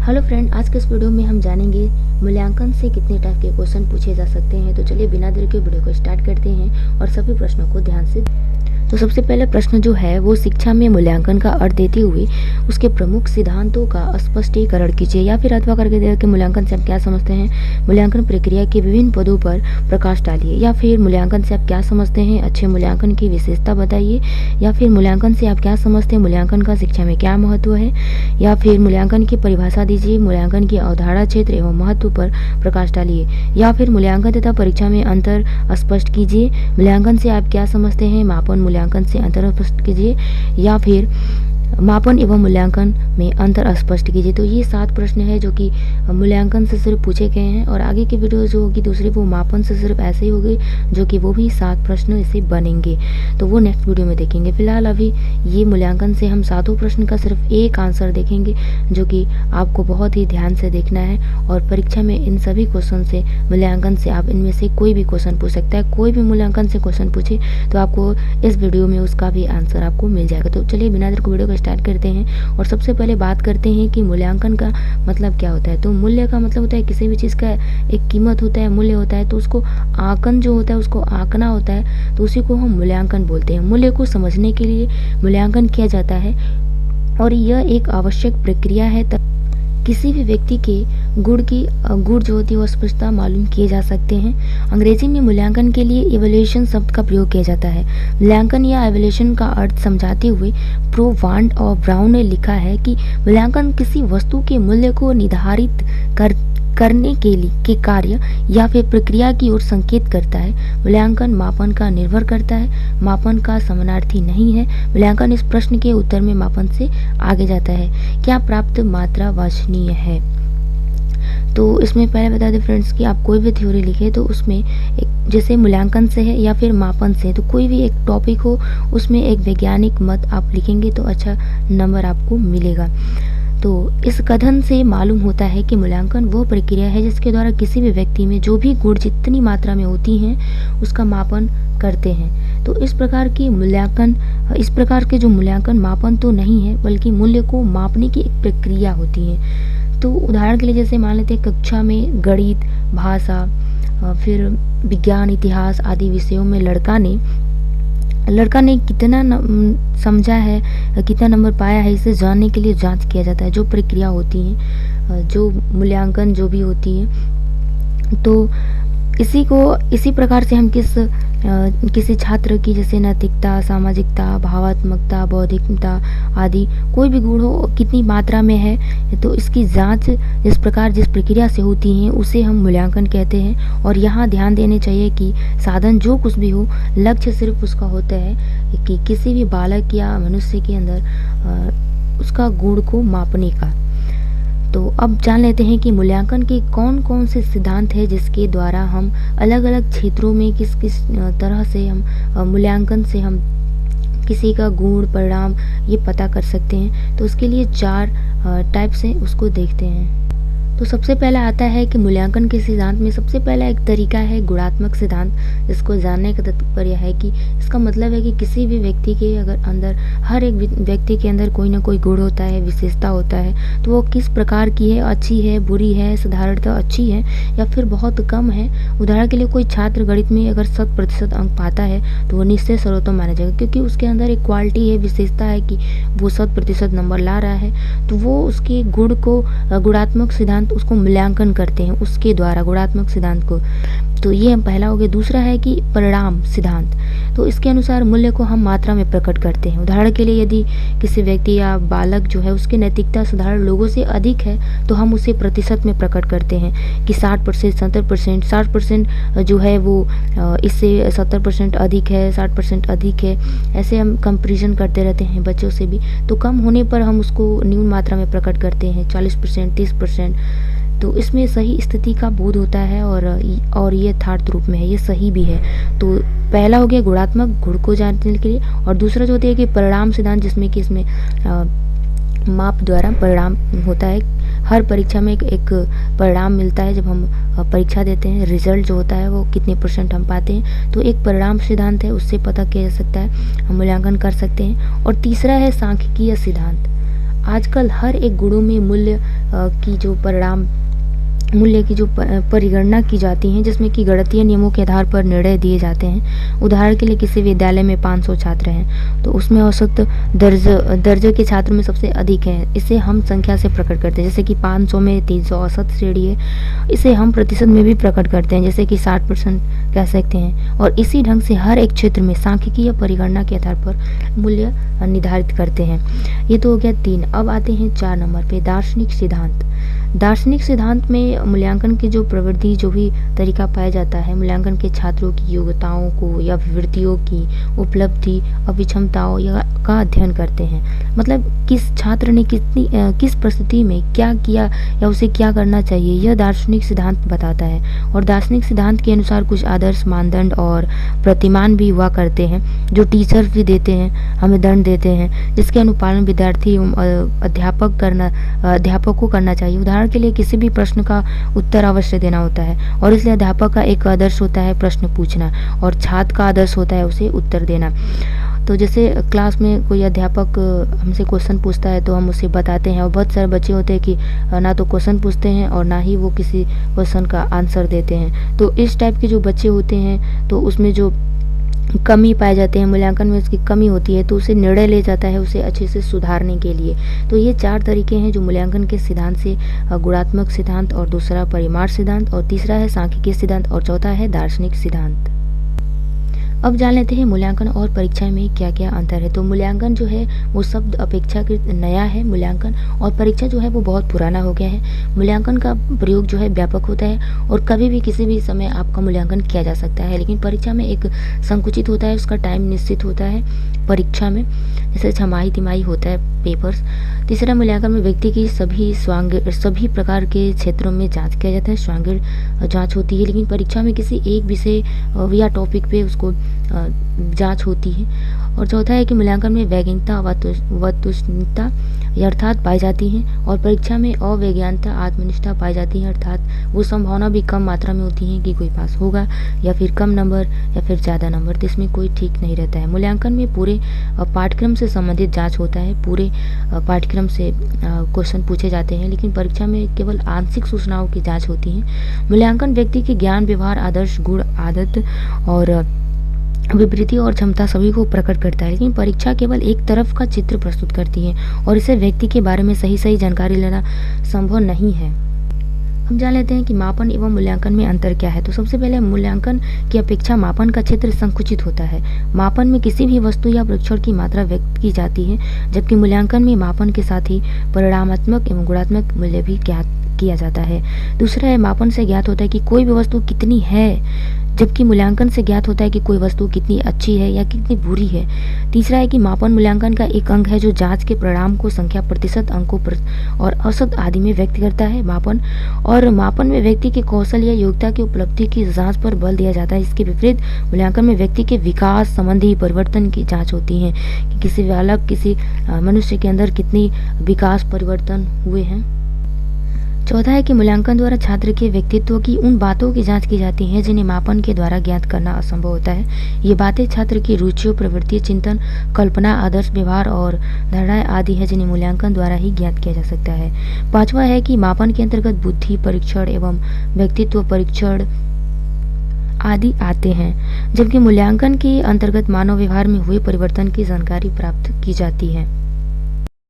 Hello friend, आज के इस वीडियो में हम जानेंगे मूल्यांकन से कितने टाइप के क्वेश्चन पूछे जा सकते हैं। तो चलिए बिना देर के वीडियो को स्टार्ट करते हैं और सभी प्रश्नों को ध्यान से। तो सबसे पहले प्रश्न जो है वो शिक्षा में मूल्यांकन का अर्थ देते हुए उसके प्रमुख सिद्धांतों का स्पष्टीकरण कीजिए, या फिर अथवा करके दे कि मूल्यांकन से आप क्या समझते हैं, मूल्यांकन प्रक्रिया के विभिन्न पदों पर प्रकाश डालिए, या फिर मूल्यांकन से आप क्या समझते हैं, अच्छे मूल्यांकन की विशेषता बताइए, या फिर मूल्यांकन से आप क्या समझते हैं, मूल्यांकन का शिक्षा में क्या महत्व है, या फिर मूल्यांकन की परिभाषा दीजिए, मूल्यांकन की अवधारणा, क्षेत्र एवं महत्व पर प्रकाश डालिए, या फिर मूल्यांकन तथा परीक्षा में अंतर स्पष्ट कीजिए, मूल्यांकन से आप क्या समझते हैं, मापन मूल्यांकन से अंतर स्पष्ट कीजिए, या फिर मापन एवं मूल्यांकन में अंतर स्पष्ट कीजिए। तो ये 7 प्रश्न है जो कि मूल्यांकन से सिर्फ पूछे गए हैं, और आगे की वीडियो जो होगी दूसरी वो मापन से सिर्फ ऐसे ही होगी, जो कि वो भी 7 प्रश्न ऐसे बनेंगे, तो वो नेक्स्ट वीडियो में देखेंगे। फिलहाल अभी ये मूल्यांकन से हम 7 प्रश्न का सिर्फ एक आंसर देखेंगे, जो कि आपको बहुत ही ध्यान से देखना है। और परीक्षा में इन सभी क्वेश्चन से, मूल्यांकन से आप इनमें से कोई भी क्वेश्चन पूछ सकता है। कोई भी मूल्यांकन से क्वेश्चन पूछे तो आपको इस वीडियो में उसका भी आंसर आपको मिल जाएगा। तो चलिए बिना देर को वीडियो को स्टार्ट करते हैं और सबसे पहले बात करते हैं कि मूल्यांकन का मतलब क्या होता है। तो मूल्य का मतलब होता है किसी भी चीज़ का एक कीमत होता है, मूल्य होता है, तो उसको आंकन जो होता है उसको आंकना होता है, तो उसी को हम मूल्यांकन बोलते हैं। मूल्य को समझने के लिए मूल्यांकन किया जाता है और यह एक आवश्यक प्रक्रिया है। किसी भी व्यक्ति के गुण जो होती है वो स्पष्टता मालूम किए जा सकते हैं। अंग्रेजी में मूल्यांकन के लिए इवैल्यूएशन शब्द का प्रयोग किया जाता है। मूल्यांकन या इवैल्यूएशन का अर्थ समझाते हुए प्रो वांड और ब्राउन ने लिखा है कि मूल्यांकन किसी वस्तु के मूल्य को निर्धारित करने के कार्य या फिर प्रक्रिया की ओर संकेत करता है। मूल्यांकन मापन का निर्भर करता है, मापन का समानार्थी नहीं है। मूल्यांकन इस प्रश्न के उत्तर में मापन से आगे जाता है, क्या प्राप्त मात्रा वांछनीय है। तो इसमें पहले बता दें फ्रेंड्स कि आप कोई भी थ्योरी लिखे तो उसमें एक जैसे मूल्यांकन से है या फिर मापन से, तो कोई भी एक टॉपिक हो उसमें एक वैज्ञानिक मत आप लिखेंगे तो अच्छा नंबर आपको मिलेगा। तो इस कथन से मालूम होता है कि मूल्यांकन वो प्रक्रिया है जिसके द्वारा किसी भी व्यक्ति में जो भी गुण जितनी मात्रा में होती हैं उसका मापन करते हैं। तो इस प्रकार के जो मूल्यांकन मापन तो नहीं है बल्कि मूल्य को मापने की एक प्रक्रिया होती है। तो उदाहरण के लिए जैसे मान लेते हैं कक्षा में गणित, भाषा, फिर विज्ञान, इतिहास आदि विषयों में लड़का ने कितना समझा है, कितना नंबर पाया है, इसे जानने के लिए जांच किया जाता है। जो प्रक्रिया होती है, जो मूल्यांकन जो भी होती है, तो इसी प्रकार से हम किसी छात्र की जैसे नैतिकता, सामाजिकता, भावात्मकता, बौद्धिकता आदि कोई भी गुण हो कितनी मात्रा में है, तो इसकी जांच जिस प्रक्रिया से होती है उसे हम मूल्यांकन कहते हैं। और यहाँ ध्यान देने चाहिए कि साधन जो कुछ भी हो, लक्ष्य सिर्फ उसका होता है कि किसी भी बालक या मनुष्य के अंदर उसका गुण को मापने का। तो अब जान लेते हैं कि मूल्यांकन के कौन कौन से सिद्धांत हैं जिसके द्वारा हम अलग अलग क्षेत्रों में किस तरह से हम मूल्यांकन से हम किसी का गुण, परिणाम ये पता कर सकते हैं। तो उसके लिए 4 टाइप से उसको देखते हैं। तो सबसे पहला आता है कि मूल्यांकन के सिद्धांत में सबसे पहला एक तरीका है गुणात्मक सिद्धांत, जिसको जानने का तात्पर्य है कि इसका मतलब है कि किसी भी व्यक्ति के अंदर हर एक व्यक्ति के अंदर कोई ना कोई गुण होता है, विशेषता होता है, तो वो किस प्रकार की है, अच्छी है, बुरी है, साधारणतः अच्छी है या फिर बहुत कम है। उदाहरण के लिए कोई छात्र गणित में अगर 100% अंक पाता है तो वो निश्चय सर्वोत्तम माना जाएगा, क्योंकि उसके अंदर एक क्वालिटी है, विशेषता है कि वो 100% नंबर ला रहा है। तो वो उसके गुण को गुणात्मक सिद्धांत उसको मूल्यांकन करते हैं उसके द्वारा, गुणात्मक सिद्धांत को। तो ये पहला हो गया। दूसरा है कि परिणाम सिद्धांत, तो इसके अनुसार मूल्य को हम मात्रा में प्रकट करते हैं। उदाहरण के लिए यदि किसी व्यक्ति या बालक जो है उसकी नैतिकता साधारण लोगों से अधिक है तो हम उसे प्रतिशत में प्रकट करते हैं कि 60%, 70%, 60% जो है वो इससे 70% अधिक है, 60% अधिक है। ऐसे हम कंपेरिजन करते रहते हैं बच्चों से भी। तो कम होने पर हम उसको न्यून मात्रा में प्रकट करते हैं, 40%, 30%। तो इसमें सही स्थिति का बोध होता है और ये यथार्थ रूप में है, ये सही भी है। तो पहला हो गया गुणात्मक, गुण को जानने के लिए। और दूसरा जो होता है कि परिणाम सिद्धांत, जिसमें कि इसमें माप द्वारा परिणाम होता है। हर परीक्षा में एक परिणाम मिलता है। जब हम परीक्षा देते हैं, रिजल्ट जो होता है वो कितने % हम पाते हैं, तो एक परिणाम सिद्धांत है, उससे पता किया जा सकता है, हम मूल्यांकन कर सकते हैं। और तीसरा है सांख्यिकीय सिद्धांत। आजकल हर एक गुणों में मूल्य की जो परिगणना की जाती है, जिसमें कि गणितीय नियमों के आधार पर निर्णय दिए जाते हैं। उदाहरण के लिए किसी विद्यालय में 500 छात्र हैं, तो उसमें औसत दर्जे के छात्र में सबसे अधिक है। इसे हम संख्या से प्रकट करते हैं, जैसे कि 500 में 300 औसत श्रेणी है। इसे हम प्रतिशत में भी प्रकट करते हैं, जैसे कि 60% कह सकते हैं। और इसी ढंग से हर एक क्षेत्र में सांख्यिकीय परिगणना के आधार पर मूल्य निर्धारित करते हैं। ये तो हो गया 3। अब आते हैं 4 नंबर पे, दार्शनिक सिद्धांत। दार्शनिक सिद्धांत में मूल्यांकन की जो प्रवृत्ति, जो भी तरीका पाया जाता है, मूल्यांकन के छात्रों की योग्यताओं को या विवृत्तियों की उपलब्धि, अभिक्षमताओं का अध्ययन करते हैं। मतलब किस छात्र ने किस परिस्थिति में क्या किया या उसे क्या करना चाहिए, यह दार्शनिक सिद्धांत बताता है। और दार्शनिक सिद्धांत के अनुसार कुछ आदर्श मानदंड और प्रतिमान भी हुआ करते हैं, जो टीचर भी देते हैं, हमें दंड देते हैं, जिसके अनुपालन विद्यार्थी अध्यापक को करना चाहिए। उदाहरण के लिए किसी भी प्रश्न का उत्तर अवश्य देना होता है, और इसलिए अध्यापक का एक आदर्श होता है प्रश्न पूछना, और छात्र का आदर्श होता है उसे उत्तर देना। तो जैसे क्लास में कोई अध्यापक हमसे क्वेश्चन पूछता है तो हम उसे बताते हैं, और बहुत सारे बच्चे होते हैं कि ना तो क्वेश्चन पूछते हैं और ना ही वो किसी क्वेश्चन का आंसर देते हैं। तो इस टाइप के जो बच्चे होते हैं, तो उसमें जो कमी पाए जाते हैं, मूल्यांकन में उसकी कमी होती है, तो उसे निर्णय ले जाता है उसे अच्छे से सुधारने के लिए। तो ये 4 तरीके हैं जो मूल्यांकन के सिद्धांत से, गुणात्मक सिद्धांत, और दूसरा परिमाण सिद्धांत, और तीसरा है सांख्यिकीय सिद्धांत, और चौथा है दार्शनिक सिद्धांत। अब जान लेते हैं मूल्यांकन और परीक्षा में क्या क्या अंतर है। तो मूल्यांकन जो है वो शब्द अपेक्षाकृत नया है मूल्यांकन, और परीक्षा जो है वो बहुत पुराना हो गया है। मूल्यांकन का प्रयोग जो है व्यापक होता है, और कभी भी किसी भी समय आपका मूल्यांकन किया जा सकता है, लेकिन परीक्षा में एक संकुचित होता है, उसका टाइम निश्चित होता है परीक्षा में, जैसे छमाही तिमाही होता है पेपर्स। तीसरा, मूल्यांकन में व्यक्ति की सभी प्रकार के क्षेत्रों में जांच किया जाता है, स्वांगीण जांच होती है, लेकिन परीक्षा में किसी एक विषय या टॉपिक पे उसको जांच होती है। और चौथा है कि मूल्यांकन में वैज्ञानिकता व तुष्णिकता अर्थात पाई जाती है, और परीक्षा में अवैज्ञानिकता आत्मनिष्ठा पाई जाती है, अर्थात वो संभावना भी कम मात्रा में होती है कि कोई पास होगा, या फिर कम नंबर, या फिर ज़्यादा नंबर, तो इसमें कोई ठीक नहीं रहता है। मूल्यांकन में पूरे पाठ्यक्रम से संबंधित जांच होता है, पूरे पाठ्यक्रम से क्वेश्चन पूछे जाते हैं, लेकिन परीक्षा में केवल आंशिक सूचनाओं की जाँच होती है। मूल्यांकन व्यक्ति के ज्ञान, व्यवहार, आदर्श, गुण, आदत और विवृत्ति और क्षमता सभी को प्रकट करता है, लेकिन परीक्षा केवल एक तरफ का चित्र प्रस्तुत करती है, और इसे व्यक्ति के बारे में सही जानकारी लेना संभव नहीं है। अब जान लेते हैं कि मापन एवं मूल्यांकन में अंतर क्या है। तो सबसे पहले, मूल्यांकन की अपेक्षा मापन का क्षेत्र संकुचित होता है। मापन में किसी भी वस्तु या परीक्षण की मात्रा व्यक्त की जाती है, जबकि मूल्यांकन में मापन के साथ ही परिमाणात्मक एवं गुणात्मक मूल्य भी ज्ञात किया जाता है। दूसरा है, मापन से ज्ञात होता है कि कोई भी वस्तु कितनी है, जबकि मूल्यांकन से ज्ञात होता है कि कोई वस्तु कितनी अच्छी है या कितनी बुरी है। तीसरा है कि मापन मूल्यांकन का एक अंग है जो जांच के परिणाम को संख्या, प्रतिशत, अंकों और औसत आदि में व्यक्त करता है। मापन में व्यक्ति के कौशल या योग्यता की उपलब्धि की जांच पर बल दिया जाता है। इसके विपरीत मूल्यांकन में व्यक्ति के विकास संबंधी परिवर्तन की जांच होती है कि किसी मनुष्य के अंदर कितनी विकास परिवर्तन हुए हैं। चौथा है कि मूल्यांकन द्वारा छात्र के व्यक्तित्व की उन बातों की जांच की जाती है जिन्हें मापन के द्वारा ज्ञात करना असंभव होता है। ये बातें छात्र की रुचियों, प्रवृत्ति, चिंतन, कल्पना, आदर्श व्यवहार और धारणाएं आदि है जिन्हें मूल्यांकन द्वारा ही ज्ञात किया जा सकता है। पांचवा है कि मापन के अंतर्गत बुद्धि परीक्षण एवं व्यक्तित्व परीक्षण आदि आते हैं, जबकि मूल्यांकन के अंतर्गत मानव व्यवहार में हुए परिवर्तन की जानकारी प्राप्त की जाती है।